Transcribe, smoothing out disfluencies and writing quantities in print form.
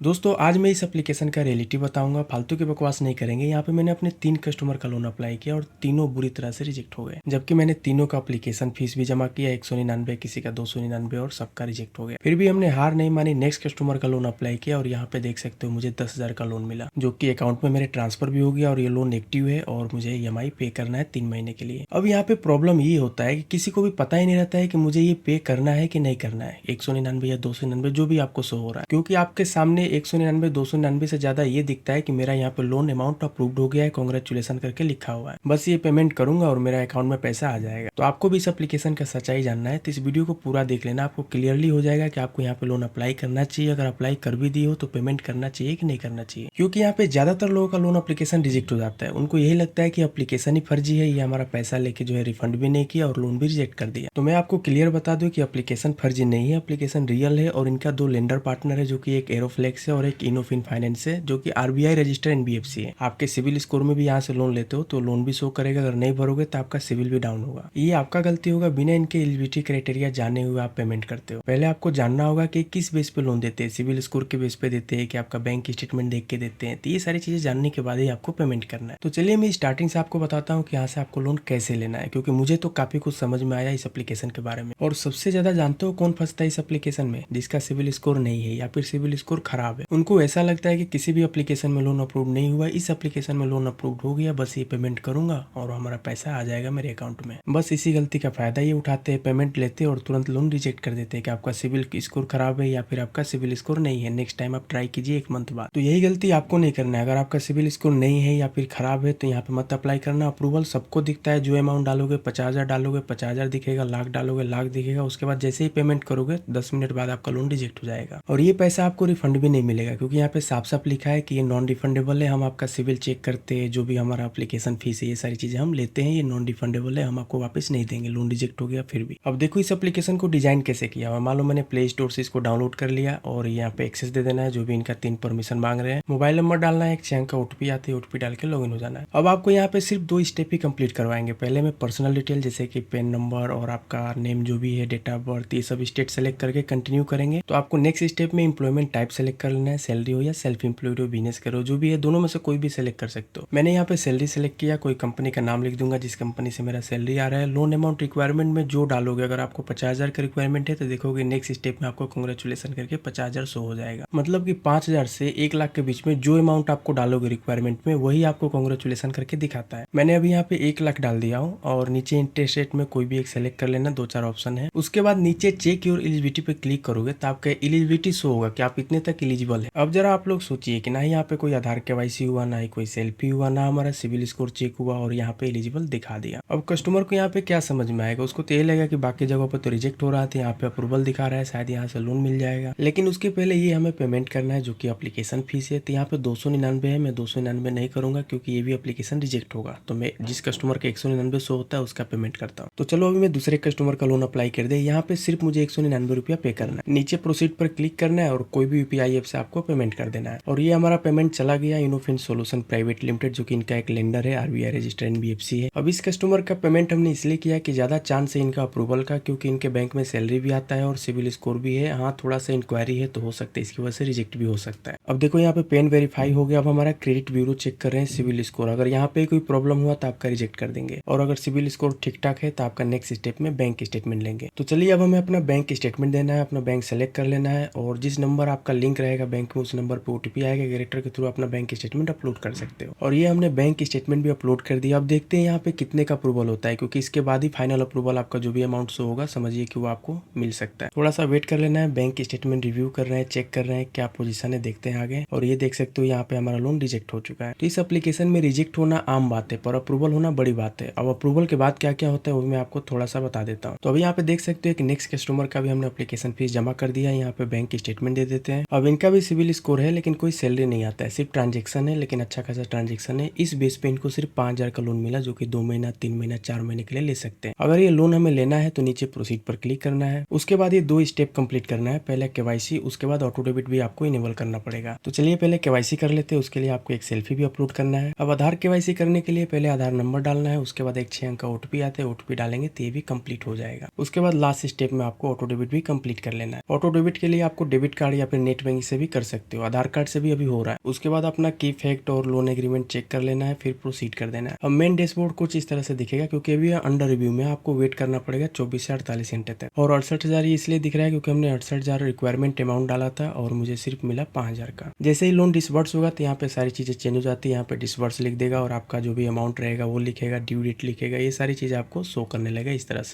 दोस्तों आज मैं इस एप्लीकेशन का रियलिटी बताऊंगा, फालतू की बकवास नहीं करेंगे। यहाँ पे मैंने अपने 3 कस्टमर का लोन अप्लाई किया और तीनों बुरी तरह से रिजेक्ट हो गए, जबकि मैंने तीनों का एप्लीकेशन फीस भी जमा किया 199, किसी का 299 और सबका रिजेक्ट हो गया। फिर भी हमने हार नहीं मानी, नेक्स्ट कस्टमर का लोन अप्लाई किया और यहाँ पे देख सकते हो मुझे 10,000 का लोन मिला, जो कि अकाउंट में मेरे ट्रांसफर भी हो गया और ये लोन एक्टिव है और मुझे EMI पे करना है 3 महीने के लिए। अब यहाँ पे प्रॉब्लम ये होता है कि किसी को भी पता ही नहीं रहता है कि मुझे ये पे करना है कि नहीं करना है, 199 या 299 जो भी आपको शो हो रहा है, क्योंकि आपके सामने 199 299 से ज्यादा ये दिखता है कि मेरा यहाँ पे लोन अमाउंट अप्रूव्ड हो गया है, कांग्रेचुलेशन करके लिखा हुआ है। बस ये पेमेंट करूंगा और मेरा अकाउंट में पैसा आ जाएगा। तो आपको भी इस एप्लीकेशन का सच्चाई जानना है तो इस वीडियो को पूरा देख लेना, आपको क्लियरली हो जाएगा कि आपको यहाँ पे लोन अप्लाई करना चाहिए, अगर अप्लाई कर भी दी हो तो पेमेंट करना चाहिए कि नहीं करना चाहिए। क्योंकि यहाँ पे ज्यादातर लोगों का लोन एप्लीकेशन रिजेक्ट हो जाता है, उनको यही लगता है कि एप्लीकेशन ही फर्जी है, ये हमारा पैसा लेके जो है रिफंड भी नहीं किया और लोन भी रिजेक्ट कर दिया। तो मैं आपको क्लियर बता दूं कि एप्लीकेशन फर्जी नहीं है, एप्लीकेशन रियल है और इनका 2 लेंडर पार्टनर है, जो कि एक एरोफ्लेक्स है और एक इनोफिन फाइनेंस है, जो कि RBI रजिस्टर्ड NBFC है। आपके सिविल स्कोर में भी यहाँ से लोन लेते हो तो लोन भी शो करेगा, अगर नहीं भरोगे तो आपका सिविल भी डाउन होगा। ये आपका गलती होगा, बिना इनके एलिजिबिलिटी क्राइटेरिया जाने हुए आप पेमेंट करते हो। पहले आपको जानना होगा कि किस बेस पे लोन देते हैं, सिविल स्कोर के बेस पे देते हैं कि आपका बैंक स्टेटमेंट देख के देते हैं। तो ये सारी चीजें जानने के बाद ही आपको पेमेंट करना है। तो चलिए मैं स्टार्टिंग से आपको बताता हूँ कि यहाँ से आपको लोन कैसे लेना है, क्योंकि मुझे तो काफी कुछ समझ में आया इस एप्लीकेशन के बारे में। और सबसे ज्यादा जानते हो कौन फंसता है इस एप्लीकेशन में? जिसका सिविल स्कोर नहीं है या फिर सिविल स्कोर खराब है। उनको ऐसा लगता है कि किसी भी एप्लीकेशन में लोन अप्रूव नहीं हुआ, इस एप्लीकेशन में लोन अप्रूव हो गया, बस ये पेमेंट करूंगा और हमारा पैसा आ जाएगा मेरे अकाउंट में। बस इसी गलती का फायदा ये उठाते हैं, पेमेंट लेते हैं और तुरंत लोन रिजेक्ट कर देते हैं कि आपका सिविल स्कोर खराब है या फिर आपका सिविल स्कोर नहीं है, नेक्स्ट टाइम आप ट्राई कीजिए 1 मंथ बाद। तो यही गलती आपको नहीं करना है। अगर आपका सिविल स्कोर नहीं है या फिर खराब है तो यहाँ पे मत अप्लाई करना। अप्रूवल सबको दिखता है, जो अमाउंट डालोगे 50,000 डालोगे 50,000 दिखेगा, लाख डालोगे लाख दिखेगा, उसके बाद जैसे ही पेमेंट करोगे 10 मिनट बाद आपका लोन रिजेक्ट हो जाएगा और ये पैसा आपको रिफंड भी नहीं मिलेगा, क्योंकि यहाँ पे साफ साफ लिखा है कि ये नॉन रिफंडेबल है। हम आपका सिविल चेक करते हैं, जो भी हमारा एप्लीकेशन फीस है, ये सारी चीजें हम लेते हैं, ये नॉन रिफंडेबल है, हम आपको वापस नहीं देंगे, लोन रिजेक्ट हो गया फिर भी। अब देखो इस एप्लीकेशन को डिजाइन कैसे किया हुआ। मान लो मैंने प्ले स्टोर से इसको डाउनलोड कर लिया और यहाँ पे एक्सेस दे देना है, जो भी इनका 3 परमिशन मांग रहे हैं। मोबाइल नंबर डालना है, एक 6 अंक का OTP आती है, OTP डाल के लॉगिन हो जाना है। अब आपको यहाँ पे सिर्फ 2 स्टेप ही कंप्लीट करवाएंगे। पहले में पर्सनल डिटेल जैसे कि पेन नंबर और आपका नेम जो भी है, डेट ऑफ बर्थ, ये सब स्टेट सेलेक्ट करके कंटिन्यू करेंगे। तो आपको नेक्स्ट स्टेप में एम्प्लॉयमेंट टाइप सेलेक्ट कर लेना है, सैलरी हो या सेल्फ एम्प्लॉयड हो, बिजनेस करो, जो भी है, दोनों में से कोई भी सेलेक्ट कर सकते हो। मैंने यहाँ पे सैलरी सेलेक्ट किया, कोई कंपनी का नाम लिख दूंगा जिस कंपनी से मेरा सैलरी आ रहा है। लोन अमाउंट रिक्वायरमेंट में जो डालोगे, अगर आपको 50,000 का रिक्वायरमेंट है तो देखोगे नेक्स्ट स्टेप में आपको कांग्रेचुलेशन करके 50,000 शो हो जाएगा। मतलब कि 5,000 से 1 लाख के बीच में जो अमाउंट आपको डालोगे रिक्वायरमेंट में, वही आपको कांग्रेचुलेशन करके दिखाता है। मैंने अभी यहाँ पे 1 लाख डाल दिया हूँ और नीचे इंटरेस्ट रेट में कोई भी एक सेलेक्ट कर लेना, 2-4 ऑप्शन है। उसके बाद नीचे चेक योर एलिजिबिलिटी पे क्लिक करोगे तो आपका एलिजिबिलिटी शो होगा कि आप इतने तक एलिजिबल है। अब जरा आप लोग सोचिए कि ना ही यहाँ पे कोई आधार KYC हुआ, ना ही कोई सेल्फी हुआ, ना हमारा सिविल स्कोर चेक हुआ और यहाँ पे एलिजिबल दिखा दिया। अब कस्टमर को यहाँ पे क्या समझ में आएगा? उसको तो ये लगेगा कि बाकी जगहों पर तो रिजेक्ट हो रहा था, यहाँ पे अप्रूवल दिखा रहा है, शायद यहाँ से लोन मिल जाएगा। लेकिन उसके पहले ये हमें पेमेंट करना है, जो कि एप्लीकेशन फीस है। तो यहाँ पे 299 है, मैं 299 नहीं करूंगा क्योंकि ये भी एप्लीकेशन रिजेक्ट होगा। तो मैं जिस कस्टमर का 199 शो होता है उसका पेमेंट करता हूँ। तो चलो अभी मैं दूसरे कस्टमर का लोन अप्लाई कर दे। यहाँ पे सिर्फ मुझे 199 रुपया पे करना है, नीचे प्रोसीड पर क्लिक करना है और कोई भी UPI ऐप से आपको पेमेंट कर देना है। और ये हमारा पेमेंट चला गया इनोफिन सोल्यूशन प्राइवेट लिमिटेड, जो कि इनका एक लेंडर है, RBI रजिस्टर्ड NBFC है। अब इस कस्टमर का पेमेंट हमने इसलिए किया कि ज्यादा चांस है इनका अप्रूवल का, क्योंकि इनके बैंक में सैलरी भी आता है और सिविल स्कोर भी है। हाँ, थोड़ा सा इंक्वायरी है तो हो सकता है इसकी वजह से रिजेक्ट भी हो सकता है। अब देखो यहाँ पे पेन वेरीफाई हो गया। अब हमारा क्रेडिट ब्यूरो चेक कर रहे हैं सिविल स्कोर, अगर यहाँ पे कोई प्रॉब्लम हुआ तो आपका रिजेक्ट कर देंगे और अगर सिविल स्कोर ठीक ठाक है तो आपका नेक्स्ट स्टेप में बैंक स्टेटमेंट लेंगे। तो चलिए अब हमें अपना बैंक स्टेटमेंट देना है, अपना बैंक सेलेक्ट कर लेना है और जिस नंबर आपका लिंक रहेगा बैंक में, उस नंबर पे OTP आएगा, कैरेक्टर के थ्रू अपना बैंक स्टेटमेंट अपलोड कर सकते हो। और ये हमने बैंक स्टेटमेंट भी अपलोड कर दिया। अब देखते हैं यहाँ पे कितने का अप्रूवल होता है, क्योंकि इसके बाद ही फाइनल अप्रूवल आपका जो भी अमाउंट शो होगा समझिए कि वो आपको मिल सकता है। थोड़ा सा वेट कर लेना है। बैंक स्टेटमेंट रिव्यू कर रहे हैं, चेक कर रहे हैं क्या पोजीशन है, देखते हैं आगे। और ये देख सकते हो यहाँ पे हमारा लोन रिजेक्ट हो चुका है। तो इस एप्लीकेशन में रिजेक्ट होना आम बात है, पर अप्रूवल होना बड़ी बात है। अब अप्रूवल के बाद क्या क्या होता है वो मैं आपको थोड़ा सा बता देता हूँ। तो अभी यहाँ पे देख सकते हो कि नेक्स्ट कस्टमर का भी हमने एप्लीकेशन फीस जमा कर दिया है। यहाँ पे बैंक स्टेटमेंट दे देते हैं। अब इनका भी सिविल स्कोर है लेकिन कोई सैलरी नहीं आता है, सिर्फ ट्रांजेक्शन है, लेकिन अच्छा खासा ट्रांजेक्शन है। इस बेस पे इनको सिर्फ 5,000 का लोन मिला, जो कि 2 महीना 3 महीना 4 महीने के लिए ले सकते हैं। अगर ये लोन हमें लेना है तो नीचे प्रोसीड पर क्लिक करना है। उसके बाद ये 2 स्टेप कंप्लीट करना है, पहले KYC, उसके बाद ऑटो डेबिट भी आपको इनेबल करना पड़ेगा। तो चलिए पहले KYC कर लेते हैं। उसके लिए आपको एक सेल्फी भी अपलोड करना है। अब आधार KYC करने के लिए पहले आधार नंबर डालना है, उसके बाद एक 6 अंक का OTP आता है, OTP डालेंगे तो ये भी कंप्लीट हो जाएगा। उसके बाद लास्ट स्टेप में आपको ऑटो डेबिट भी कंप्लीट कर लेना है। ऑटो डेबिट के लिए आपको डेबिट कार्ड या फिर नेट बैंकिंग से से भी कर सकते हो, आधार कार्ड से भी अभी हो रहा है। उसके बाद अपना की फैक्ट और लोन एग्रीमेंट चेक कर लेना है, फिर प्रोसीड कर देना है। अब मेन डैशबोर्ड कुछ इस तरह से दिखेगा, क्योंकि अभी अंडर रिव्यू में, आपको वेट करना पड़ेगा 24 से 48 घंटे तक। और 68,000 ये इसलिए दिख रहा है क्योंकि हमने 68,000 रिक्वायरमेंट अमाउंट डाला था और मुझे सिर्फ मिला 5,000 का। जैसे ही लोन डिसबर्स होगा तो यहाँ पे सारी चीजें चेंज हो जाती है। यहाँ पे डिसबर्स लिख देगा और आपका जो भी अमाउंट रहेगा वो लिखेगा, ड्यू डेट लिखेगा, ये सारी चीजें आपको शो करने लगेगा इस तरह से।